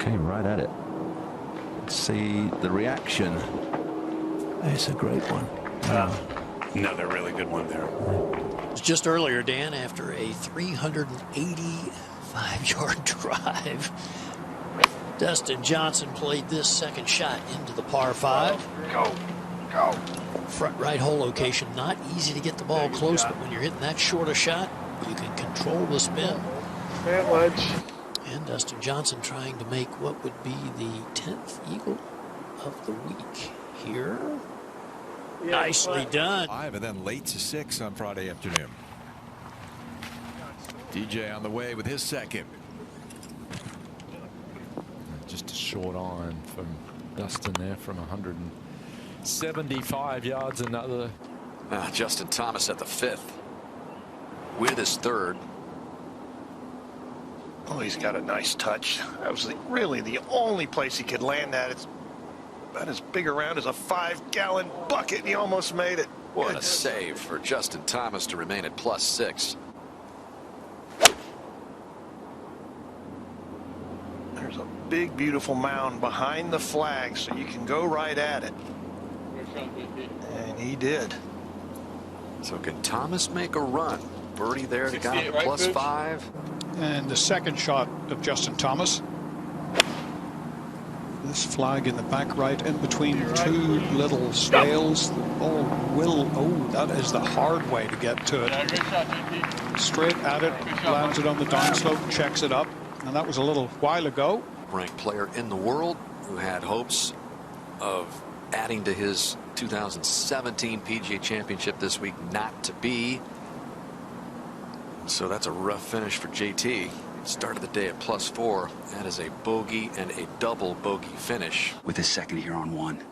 Came right at it. See the reaction. It's a great one. Another really good one there. Just earlier, Dan, after a 385-yard drive, Dustin Johnson played this second shot into the par 5. Go. Front right hole location, not easy to get the ball close, but when you're hitting that short a shot, you can control the spin. Man wedge. And Dustin Johnson trying to make what would be the 10th eagle of the week here. Yeah, nicely done. 5 and then late to 6 on Friday afternoon. DJ on the way with his second. Just a short iron from Dustin there from 175 yards. Another. Justin Thomas at the 5th with his 3rd. Oh, he's got a nice touch. That was really the only place he could land that. It's about as big around as a 5-gallon bucket, and he almost made it. What a save for Justin Thomas to remain at +6. There's a big, beautiful mound behind the flag, so you can go right at it. And he did. So can Thomas make a run? Birdie there to got him +5. And the second shot of Justin Thomas. This flag in the back right in between two little swales. The ball will, that is the hard way to get to it. Straight at it, lands it on the downslope, checks it up. And that was a little while ago. Ranked player in the world who had hopes of adding to his 2017 PGA Championship this week, not to be. So that's a rough finish for JT. Started the day at +4. That is a bogey and a double bogey finish. With his second here on 1.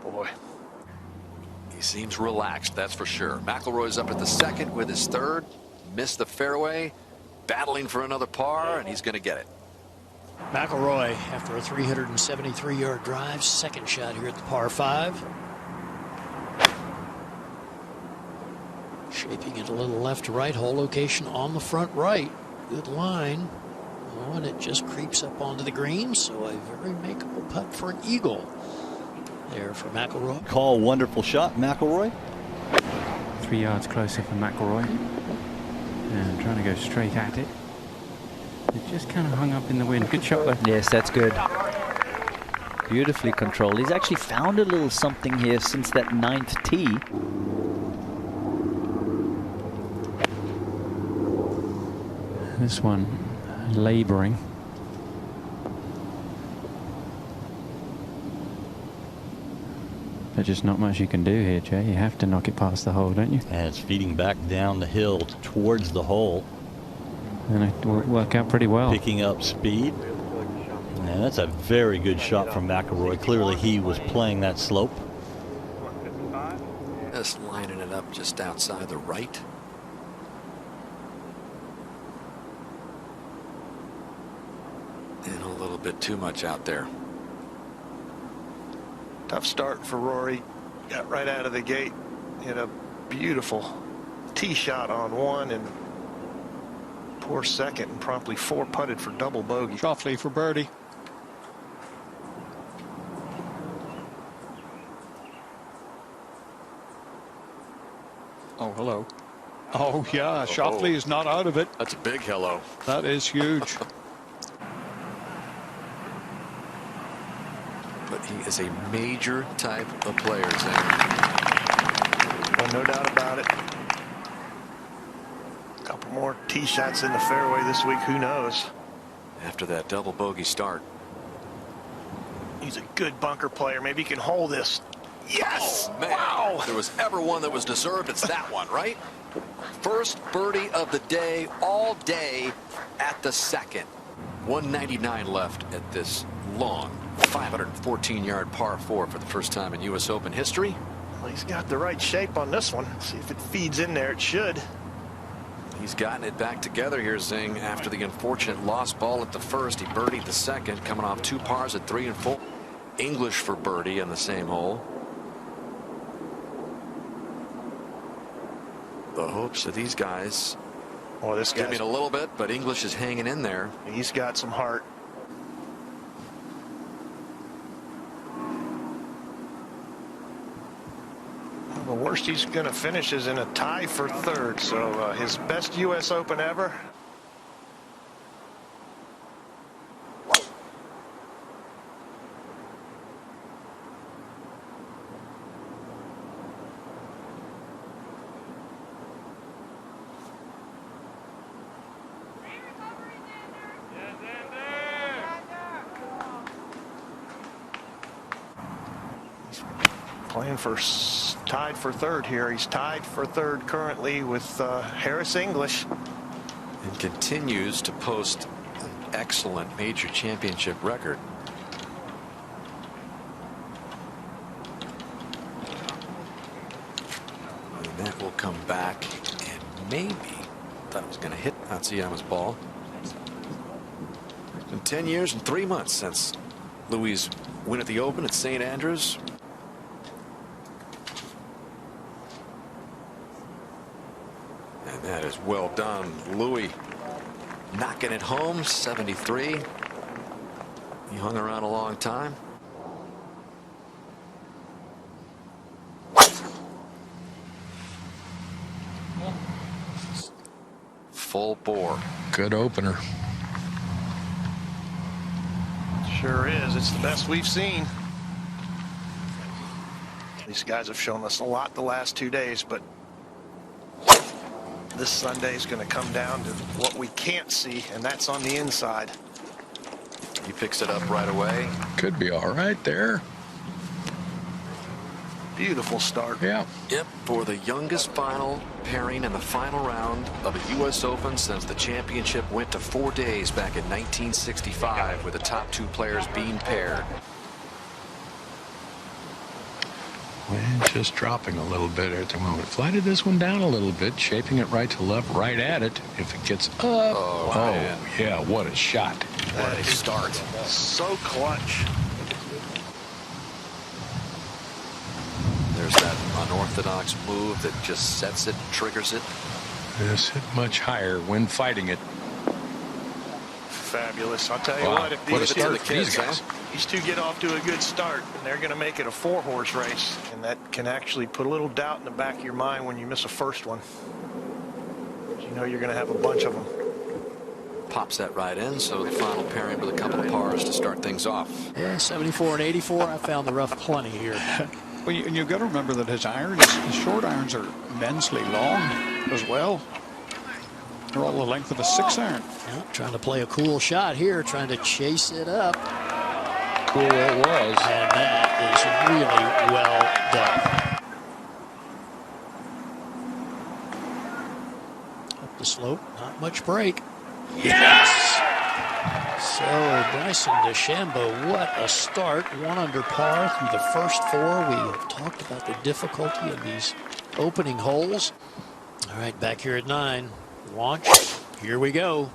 Boy. He seems relaxed, that's for sure. McIlroy's up at the 2nd with his 3rd. Missed the fairway. Battling for another par, and he's going to get it. McIlroy, after a 373-yard drive, second shot here at the par 5. Shaping it a little left to right, hole location on the front right. Good line. Oh, and it just creeps up onto the green, so a very makeable putt for an eagle there for McIlroy. Call, wonderful shot, McIlroy. 3 yards closer for McIlroy. And trying to go straight at it. It just kind of hung up in the wind. Good shot though. Yes, that's good. Beautifully controlled. He's actually found a little something here since that 9th tee. This one laboring. There's just not much you can do here, Jay. You have to knock it past the hole, don't you? And it's feeding back down the hill towards the hole. And it will work out pretty well. Picking up speed. And that's a very good shot from McIlroy. Clearly he was playing that slope. Just lining it up just outside the right. And a little bit too much out there. Tough start for Rory. Got right out of the gate. Hit a beautiful tee shot on 1 and poor second, and promptly 4-putted for double bogey. Shoffley for birdie. Oh, hello. Oh, yeah, Shoffley is not out of it. That's a big hello. That is huge. But he is a major type of player, Zane. Well, no doubt about it. A couple more tee shots in the fairway this week, who knows? After that double bogey start. He's a good bunker player. Maybe he can hold this. Yes! Oh, man. Wow! If there was ever one that was deserved, it's that one, right? First birdie of the day, all day at the 2nd. 199 left at this long 514-yard par 4 for the first time in U.S. Open history. Well, he's got the right shape on this one. See if it feeds in there. It should. He's gotten it back together here, Zing, after the unfortunate lost ball at the 1st. He birdied the 2nd, coming off 2 pars at 3 and 4. English for birdie on the same hole. The hopes of these guys. Well, this guy's giving a little bit, but English is hanging in there. He's got some heart. The worst he's going to finish is in a tie for third. So his best U.S. Open ever. Playing for tied for third here. He's tied for third currently with Harris English. And continues to post an excellent major championship record. And that will come back and maybe thought it was going to hit Matsuyama's ball. It's been 10 years and 3 months since Louis' win at the Open at St. Andrews. And that is well done. Louis knocking it home, 73. He hung around a long time. Full bore. Good opener. Sure is. It's the best we've seen. These guys have shown us a lot the last 2 days, but this Sunday is going to come down to what we can't see, and that's on the inside. He picks it up right away. Could be all right there. Beautiful start. Yeah. Yep, for the youngest final pairing in the final round of a U.S. Open since the championship went to 4 days back in 1965, with the top 2 players being paired. Well, just dropping a little bit at the moment. Flighted this one down a little bit, shaping it right to left, right at it. If it gets up. Oh yeah, what a shot. What a start. So clutch. There's that unorthodox move that just sets it, triggers it. This hit much higher when fighting it. Fabulous. I'll tell you Wow. what, if What a these, start for these guys. these two get off to a good start, and they're going to make it a 4-horse race, and that can actually put a little doubt in the back of your mind when you miss a first one. You know you're going to have a bunch of them. Pops that right in, so the final pairing with a couple of pars to start things off. Yeah, 74 and 84. I found the rough plenty here. Well, you've got to remember that his short irons are immensely long as well. They're all the length of a 6-iron. Yeah, trying to play a cool shot here, trying to chase it up. Cool it was. And that is really well done. Up the slope, not much break. Yes! So Bryson DeChambeau, what a start. 1 under par through the first 4. We have talked about the difficulty of these opening holes. All right, back here at 9. Launch. Here we go.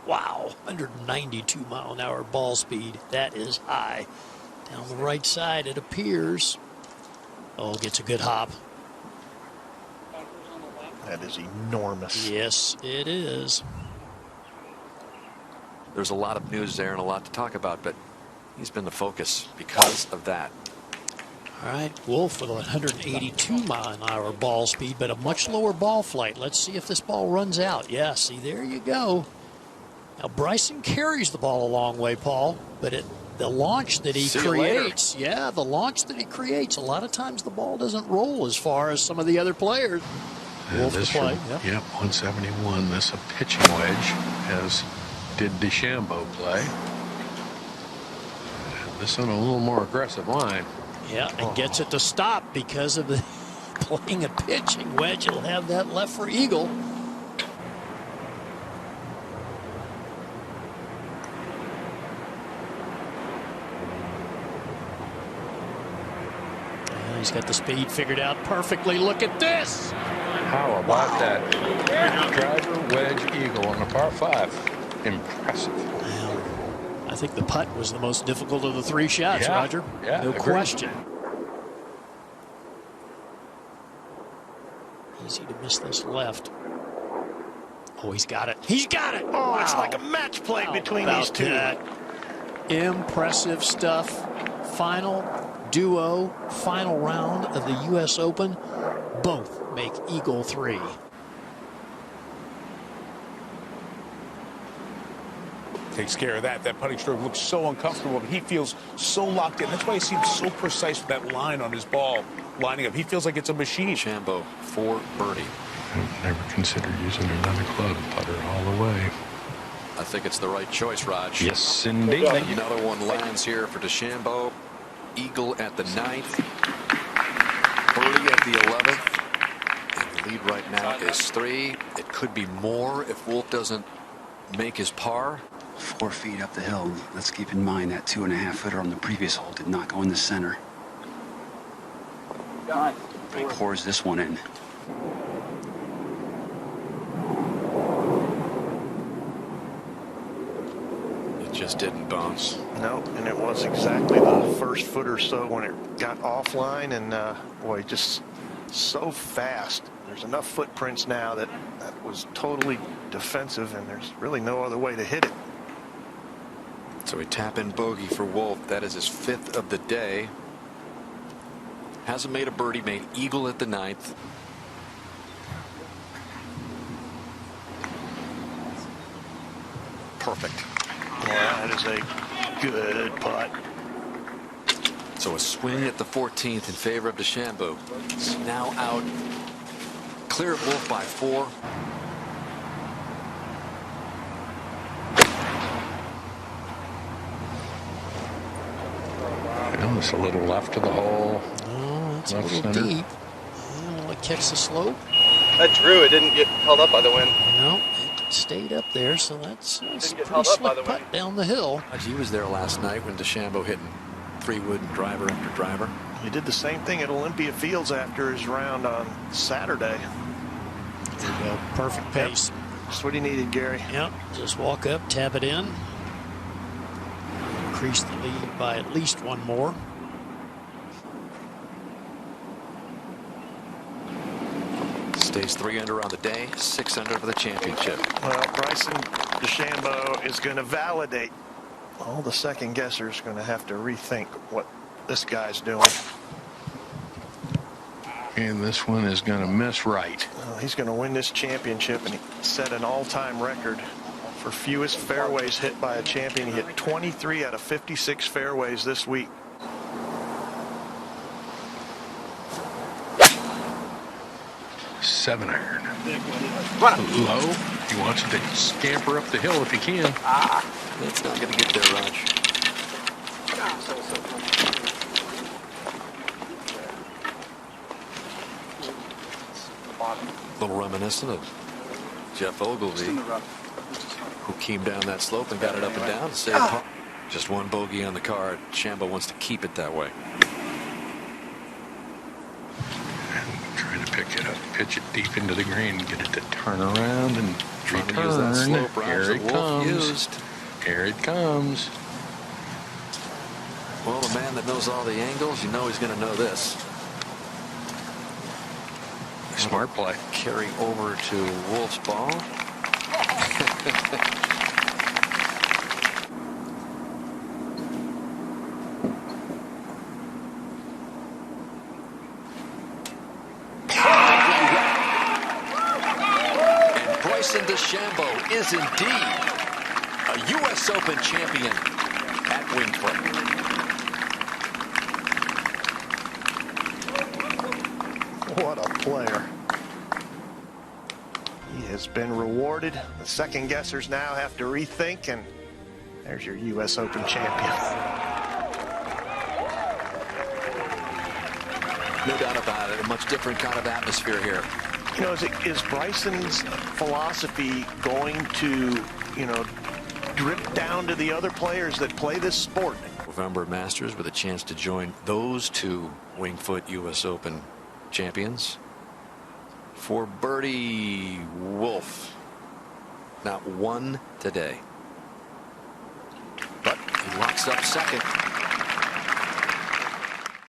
Wow, 192-mile-an-hour ball speed. That is high. Down the right side, it appears. Oh, gets a good hop. That is enormous. Yes, it is. There's a lot of news there and a lot to talk about, but he's been the focus because of that. All right, Wolf with a 182-mile-an-hour ball speed, but a much lower ball flight. Let's see if this ball runs out. Yeah, see, there you go. Now, Bryson carries the ball a long way, Paul, but the launch that he creates, yeah, the launch that he creates, a lot of times the ball doesn't roll as far as some of the other players. Wolf to play. Yep, 171. This a pitching wedge, as did DeChambeau play. This on a little more aggressive line. Yeah, and gets it to stop because of the playing a pitching wedge. He'll have that left for eagle. And he's got the speed figured out perfectly. Look at this. How about that? Driver wedge eagle on the par 5. Impressive. I think the putt was the most difficult of the 3 shots, Yeah, Roger. yeah, No agreed. question. Easy to miss this left. Oh, he's got it. He's got it. Oh, wow. It's like a match play between these two. That? Impressive stuff. Final duo, final round of the U.S. Open. Both make Eagle 3. Takes care of that. That putting stroke looks so uncomfortable, but he feels so locked in. That's why he seems so precise with that line on his ball lining up. He feels like it's a machine. DeChambeau for birdie. I've never considered using another club putter all the way. I think it's the right choice, Raj. Yes, indeed. Another one lands here for DeChambeau. Eagle at the 9th. Birdie at the 11th. And the lead right now is 3. It could be more if Wolf doesn't make his par. 4 feet up the hill. Let's keep in mind that 2.5 footer on the previous hole did not go in the center. He pours this one in. It just didn't bounce. No, and it was exactly the first foot or so when it got offline, and boy, just so fast. There's enough footprints now that was totally defensive, and there's really no other way to hit it. So we tap in bogey for Wolf. That is his 5th of the day. Hasn't made a birdie, made eagle at the 9th. Perfect. Yeah, that is a good putt. So a swing at the 14th in favor of DeChambeau. It's now out. Clear of Wolf by 4. It's a little left of the hole. Oh, it's left a little center. deep. It catch the slope. That drew. It didn't get held up by the wind. No, it stayed up there, so that's a Didn't get pretty held up by slick the putt down the hill. He was there last night when DeChambeau hitting 3-wood driver after driver. He did the same thing at Olympia Fields after his round on Saturday. There you go. Perfect pace. Yep. That's what he needed, Gary. Yep. Just walk up, tap it in. Increase the lead by at least 1 more. Stays 3 under on the day, 6 under for the championship. Well, Bryson DeChambeau is going to validate. All the second guessers going to have to rethink what this guy's doing. And this one is going to miss right. He's going to win this championship, and he set an all-time record for fewest fairways hit by a champion. He hit 23 out of 56 fairways this week. Seven iron. Low. He wants it to scamper up the hill if he can. It's not going to get there, Raj. A little reminiscent of Jeff Ogilvy, who came down that slope and got it up and down to save par. Just 1 bogey on the card. DeChambeau wants to keep it that way. Trying to pick it up, pitch it deep into the green, get it to turn around and Trying to use that slope, Raj, Here that it Wolf comes. used. Here it comes. Well, the man that knows all the angles, you know he's going to know this. Smart play. Carry over to Wolf's ball. And Bryson DeChambeau is indeed a U.S. Open champion at Wingfoot. What a player. He has been rewarded. The second guessers now have to rethink, and there's your U.S. Open champion. No doubt about it. A much different kind of atmosphere here. You know, is Bryson's philosophy going to, drip down to the other players that play this sport? November Masters with a chance to join those 2 Wingfoot U.S. Open champions. For birdie Wolf, not 1 today, but he locks up second.